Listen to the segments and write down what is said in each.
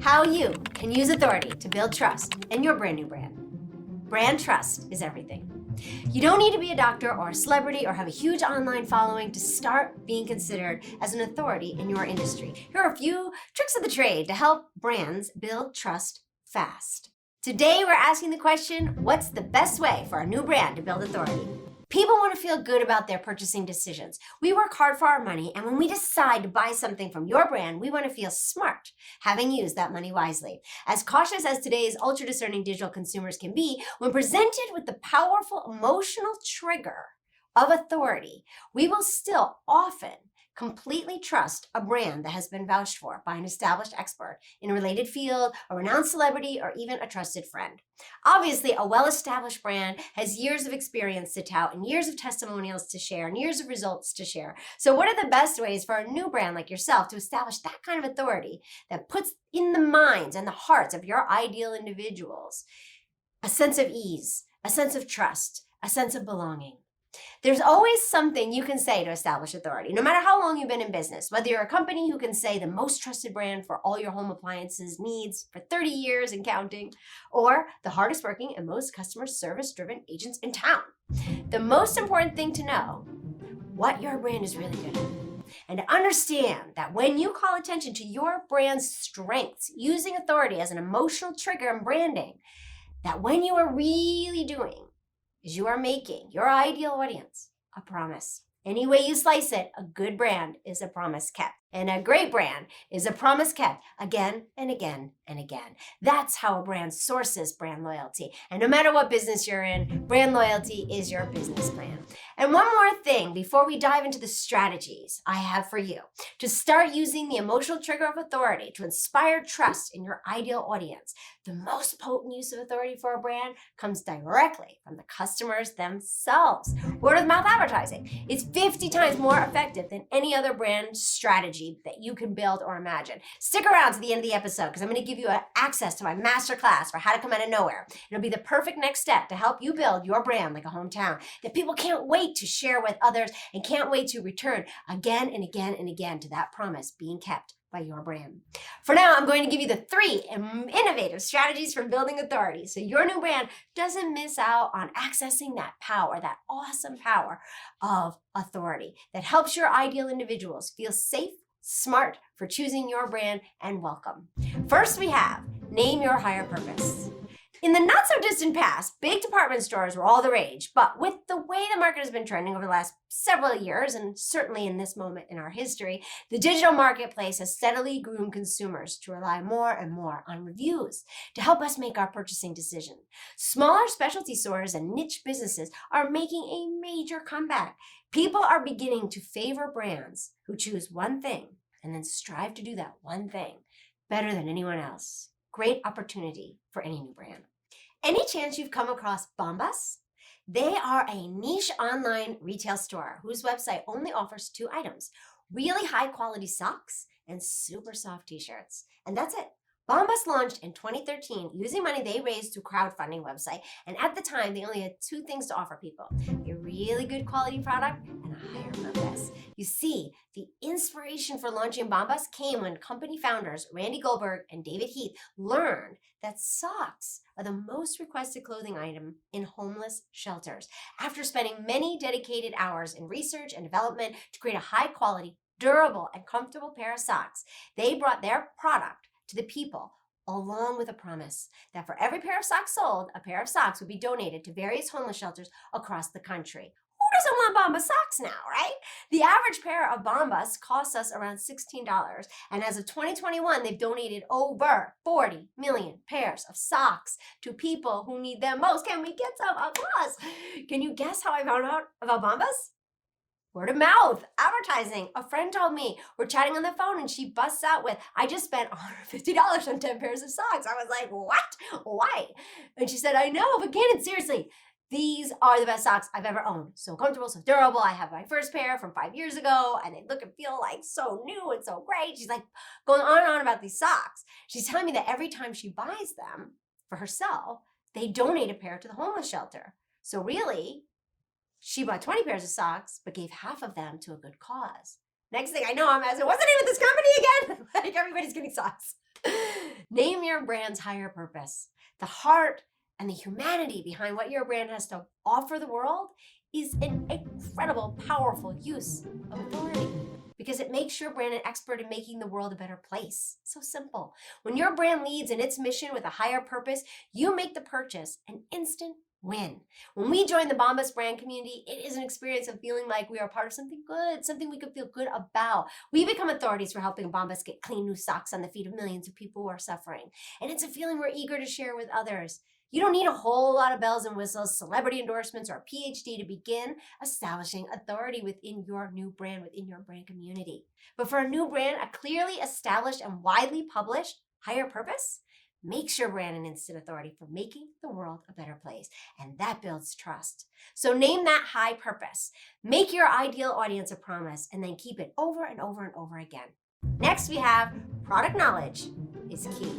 How you can use authority to build trust in your brand new brand. Brand trust is everything. You don't need to be a doctor or a celebrity or have a huge online following to start being considered as an authority in your industry. Here are a few tricks of the trade to help brands build trust fast. Today, we're asking the question, what's the best way for a new brand to build authority? People want to feel good about their purchasing decisions. We work hard for our money, and when we decide to buy something from your brand, we want to feel smart, having used that money wisely. As cautious as today's ultra-discerning digital consumers can be, when presented with the powerful emotional trigger of authority, we will still often completely trust a brand that has been vouched for by an established expert in a related field, a renowned celebrity, or even a trusted friend. Obviously, a well-established brand has years of experience to tout and years of testimonials to share and years of results to share. So what are the best ways for a new brand like yourself to establish that kind of authority that puts in the minds and the hearts of your ideal individuals a sense of ease, a sense of trust, a sense of belonging? There's always something you can say to establish authority, no matter how long you've been in business. Whether you're a company who can say the most trusted brand for all your home appliances needs for 30 years and counting, or the hardest working and most customer service driven agents in town. The most important thing to know, what your brand is really good at. And to understand that when you call attention to your brand's strengths, using authority as an emotional trigger in branding, that when you are really doing is you are making your ideal audience a promise. Any way you slice it, a good brand is a promise kept. And a great brand is a promise kept again and again and again. That's how a brand sources brand loyalty. And no matter what business you're in, brand loyalty is your business plan. And one more thing before we dive into the strategies I have for you to start using the emotional trigger of authority to inspire trust in your ideal audience. The most potent use of authority for a brand comes directly from the customers themselves. Word of mouth advertising. It's 50 times more effective than any other brand strategy that you can build or imagine. Stick around to the end of the episode because I'm going to give you access to my masterclass for how to come out of nowhere. It'll be the perfect next step to help you build your brand like a hometown that people can't wait to share with others and can't wait to return again and again and again to that promise being kept by your brand. For now, I'm going to give you the 3 innovative strategies for building authority so your new brand doesn't miss out on accessing that power, that awesome power of authority that helps your ideal individuals feel safe, smart for choosing your brand, and welcome. First, we have name your higher purpose. In the not so distant past, big department stores were all the rage, but with the way the market has been trending over the last several years, and certainly in this moment in our history, the digital marketplace has steadily groomed consumers to rely more and more on reviews to help us make our purchasing decision. Smaller specialty stores and niche businesses are making a major comeback. People are beginning to favor brands who choose one thing and then strive to do that one thing better than anyone else. Great opportunity for any new brand. Any chance you've come across Bombas? They are a niche online retail store whose website only offers 2 items, really high quality socks and super soft t-shirts. And that's it. Bombas launched in 2013 using money they raised through crowdfunding website. And at the time, they only had 2 things to offer people: a really good quality product and a higher purpose. You see, the inspiration for launching Bombas came when company founders Randy Goldberg and David Heath learned that socks are the most requested clothing item in homeless shelters. After spending many dedicated hours in research and development to create a high quality, durable, and comfortable pair of socks, they brought their product to the people, along with a promise that for every pair of socks sold, a pair of socks would be donated to various homeless shelters across the country. Who doesn't want Bombas socks now, right? The average pair of Bombas costs us around $16, and as of 2021, they've donated over 40 million pairs of socks to people who need them most. Can we get some applause? Can you guess how I found out about Bombas? Word of mouth, advertising. A friend told me, we're chatting on the phone and she busts out with, I just spent $150 on 10 pairs of socks. I was like, what? Why? And she said, I know, but Canon, seriously, these are the best socks I've ever owned. So comfortable, so durable. I have my first pair from 5 years ago and they look and feel like so new and so great. She's like going on and on about these socks. She's telling me that every time she buys them for herself, they donate a pair to the homeless shelter. So really, she bought 20 pairs of socks, but gave half of them to a good cause. Next thing I know, I'm asking, what's the name of this company again? Like, everybody's getting socks. Name your brand's higher purpose. The heart and the humanity behind what your brand has to offer the world is an incredible, powerful use of authority because it makes your brand an expert in making the world a better place. So simple. When your brand leads in its mission with a higher purpose, you make the purchase an instant win. When we join the Bombas brand community, it is an experience of feeling like we are part of something good, something we could feel good about. We become authorities for helping Bombas get clean new socks on the feet of millions of people who are suffering. And it's a feeling we're eager to share with others. You don't need a whole lot of bells and whistles, celebrity endorsements, or a PhD to begin establishing authority within your new brand, within your brand community. But for a new brand, a clearly established and widely published higher purpose makes your brand an instant authority for making the world a better place. And that builds trust. So name that high purpose. Make your ideal audience a promise and then keep it over and over and over again. Next, we have product knowledge is key.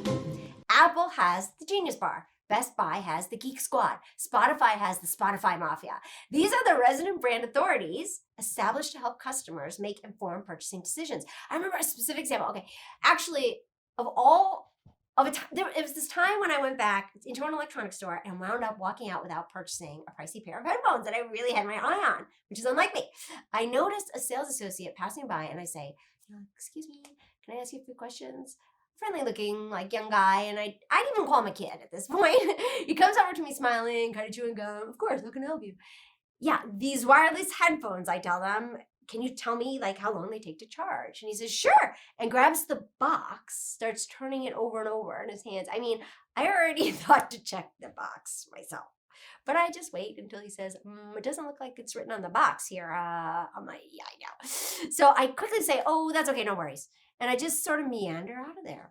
Apple has the Genius Bar. Best Buy has the Geek Squad. Spotify has the Spotify Mafia. These are the resident brand authorities established to help customers make informed purchasing decisions. I remember a specific example. Okay, actually, it was this time when I went back into an electronics store and wound up walking out without purchasing a pricey pair of headphones that I really had my eye on, which is unlike me. I noticed a sales associate passing by and I say, excuse me, can I ask you a few questions? Friendly looking, like young guy, and I'd even call him a kid at this point. He comes over to me smiling, kind of chewing gum. Of course, how can I help you? Yeah, these wireless headphones, I tell them, can you tell me like how long they take to charge? And he says, sure, and grabs the box, starts turning it over and over in his hands. I mean, I already thought to check the box myself, but I just wait until he says, it doesn't look like it's written on the box here. I'm like, yeah, I know. So I quickly say, oh, that's okay, no worries. And I just sort of meander out of there.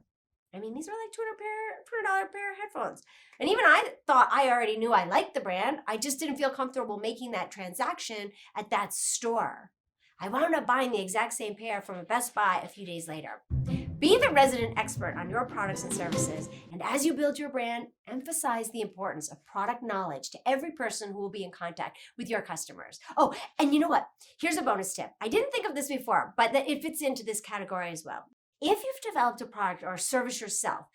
I mean, these were like $200 pair of headphones. And even I thought I already knew I liked the brand. I just didn't feel comfortable making that transaction at that store. I wound up buying the exact same pair from a Best Buy a few days later. Be the resident expert on your products and services. And as you build your brand, emphasize the importance of product knowledge to every person who will be in contact with your customers. Oh, and you know what? Here's a bonus tip. I didn't think of this before, but it fits into this category as well. If you've developed a product or a service yourself,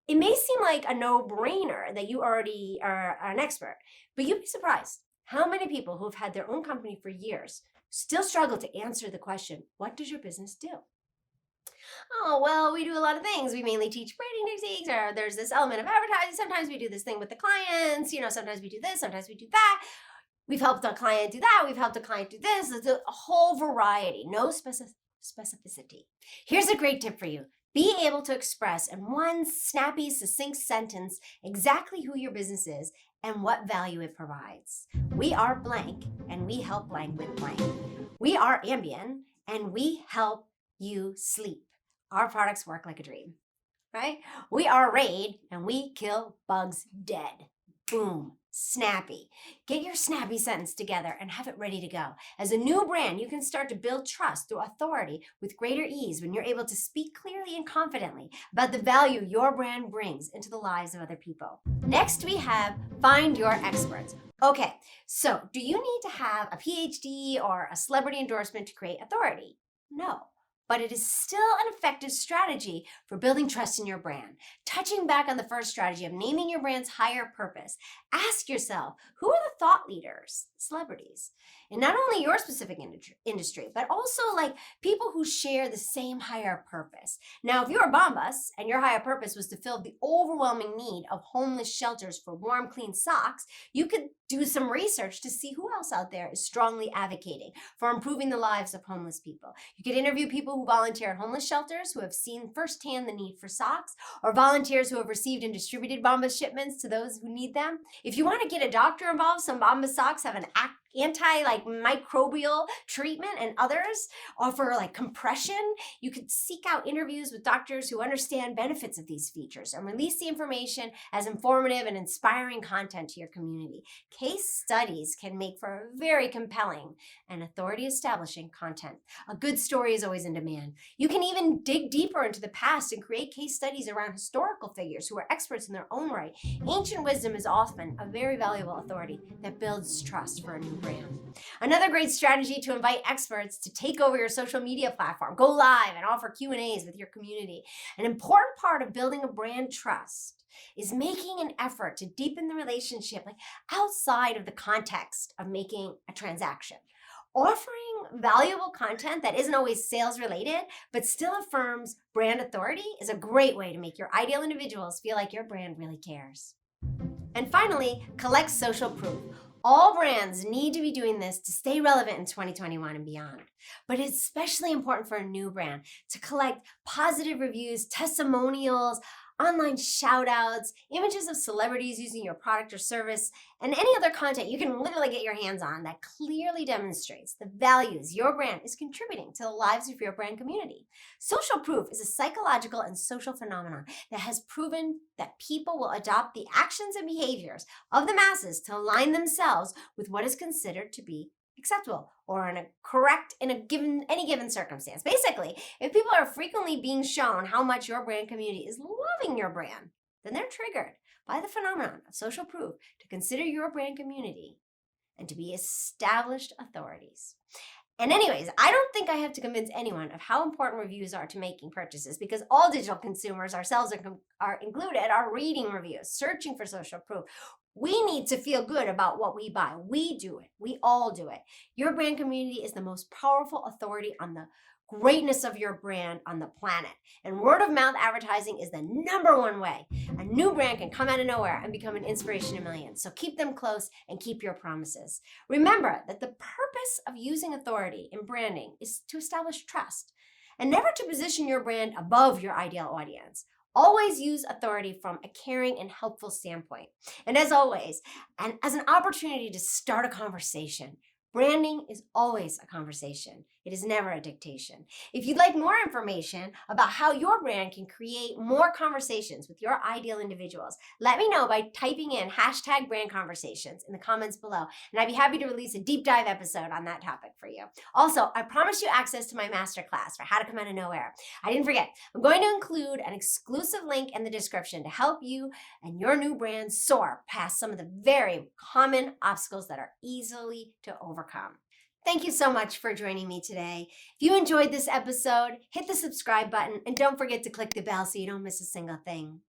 it may seem like a no-brainer that you already are an expert, but you'd be surprised how many people who have had their own company for years still struggle to answer the question, what does your business do? Oh, well, we do a lot of things. We mainly teach branding techniques, or there's this element of advertising. Sometimes we do this thing with the clients, sometimes we do this, sometimes we do that. We've helped a client do that. We've helped a client do this. It's a whole variety, no specificity. Here's a great tip for you. Be able to express in one snappy, succinct sentence exactly who your business is and what value it provides. We are blank, and we help blank with blank. We are Ambien, and we help you sleep. Our products work like a dream, right? We are Raid, and we kill bugs dead. Boom. Snappy. Get your snappy sentence together and have it ready to go. As a new brand, you can start to build trust through authority with greater ease when you're able to speak clearly and confidently about the value your brand brings into the lives of other people. Next, we have find your experts. Okay, so do you need to have a PhD or a celebrity endorsement to create authority? No. But it is still an effective strategy for building trust in your brand. Touching back on the first strategy of naming your brand's higher purpose, ask yourself, who are the thought leaders, celebrities, in not only your specific industry, but also like people who share the same higher purpose. Now, if you're Bombas and your higher purpose was to fill the overwhelming need of homeless shelters for warm, clean socks, you could do some research to see who else out there is strongly advocating for improving the lives of homeless people. You could interview people who volunteer at homeless shelters, who have seen firsthand the need for socks, or volunteers who have received and distributed Bombas shipments to those who need them. If you want to get a doctor involved, some Bombas socks have an anti-microbial treatment, and others offer compression. You could seek out interviews with doctors who understand benefits of these features and release the information as informative and inspiring content to your community. Case studies can make for a very compelling and authority-establishing content. A good story is always in demand. You can even dig deeper into the past and create case studies around historical figures who are experts in their own right. Ancient wisdom is often a very valuable authority that builds trust for a new brand. Another great strategy to invite experts to take over your social media platform, go live and offer Q&As with your community. An important part of building a brand trust is making an effort to deepen the relationship outside of the context of making a transaction. Offering valuable content that isn't always sales related, but still affirms brand authority is a great way to make your ideal individuals feel like your brand really cares. And finally, collect social proof. All brands need to be doing this to stay relevant in 2021 and beyond. But it's especially important for a new brand to collect positive reviews, testimonials, online shout outs, images of celebrities using your product or service, and any other content you can literally get your hands on that clearly demonstrates the values your brand is contributing to the lives of your brand community. Social proof is a psychological and social phenomenon that has proven that people will adopt the actions and behaviors of the masses to align themselves with what is considered to be acceptable or correct in any given circumstance. Basically, if people are frequently being shown how much your brand community is loving your brand, then they're triggered by the phenomenon of social proof to consider your brand community and to be established authorities. And anyways, I don't think I have to convince anyone of how important reviews are to making purchases, because all digital consumers, ourselves are included, are reading reviews, searching for social proof. We need to feel good about what we buy. We do it. We all do it. Your brand community is the most powerful authority on the greatness of your brand on the planet. And word of mouth advertising is the #1 way a new brand can come out of nowhere and become an inspiration to millions. So keep them close and keep your promises. Remember that the purpose of using authority in branding is to establish trust and never to position your brand above your ideal audience. Always use authority from a caring and helpful standpoint. And as always, and as an opportunity to start a conversation, branding is always a conversation. It is never a dictation. If you'd like more information about how your brand can create more conversations with your ideal individuals, let me know by typing in #brandconversations in the comments below, and I'd be happy to release a deep dive episode on that topic for you. Also, I promise you access to my masterclass for how to come out of nowhere. I didn't forget, I'm going to include an exclusive link in the description to help you and your new brand soar past some of the very common obstacles that are easily to overcome. Thank you so much for joining me today. If you enjoyed this episode, hit the subscribe button and don't forget to click the bell so you don't miss a single thing.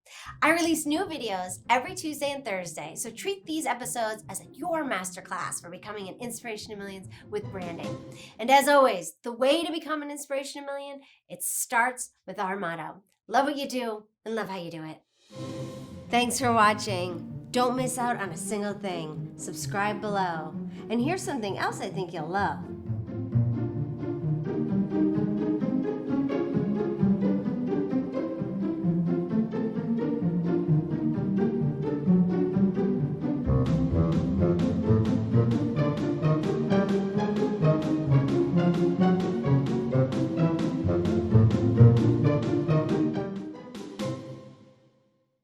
I release new videos every Tuesday and Thursday, so treat these episodes as your masterclass for becoming an inspiration to millions with branding. And as always, the way to become an inspiration to million, it starts with our motto: love what you do and love how you do it. Thanks for watching. Don't miss out on a single thing. Subscribe below. And here's something else I think you'll love.